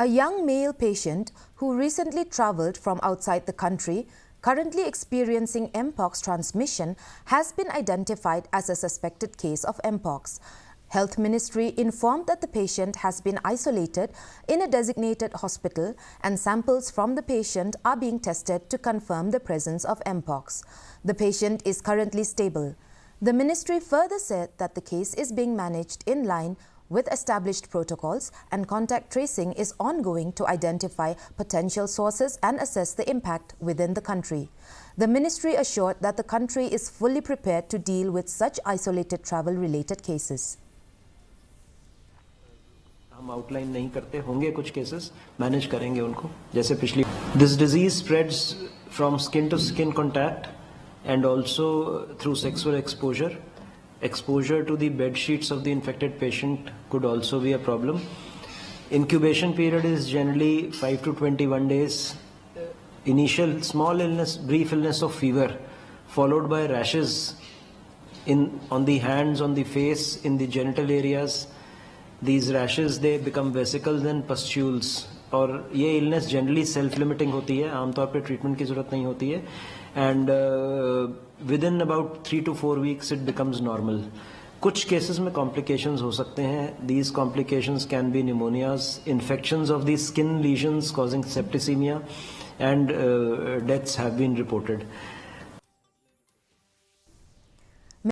A young male patient who recently travelled from outside the country, currently experiencing Mpox transmission, has been identified as a suspected case of Mpox. Health Ministry informed that the patient has been isolated in a designated hospital and samples from the patient are being tested to confirm the presence of Mpox. The patient is currently stable. The ministry further said that the case is being managed in line with established protocols and contact tracing is ongoing to identify potential sources and assess the impact within the country. The ministry assured that the country is fully prepared to deal with such isolated travel-related cases. हम outline नहीं करते होंगे कुछ cases manage करेंगे उनको जैसे पिछली this disease spreads from skin to skin contact and also through sexual exposure to the bed sheets of the infected patient could also be a problem. Incubation period is generally 5 to 21 days. Initial small illness, brief illness of fever, followed by rashes on the hands, on the face, in the genital areas. These rashes, they become vesicles and pustules. और ये illness generally self-limiting होती है, आमतौर पे treatment की ज़रूरत नहीं होती है. And within about 3 to 4 weeks it becomes normal. कुछ cases में complications हो सकते हैं. These complications can be pneumonias, infections of the skin lesions causing septicemia, and deaths have been reported.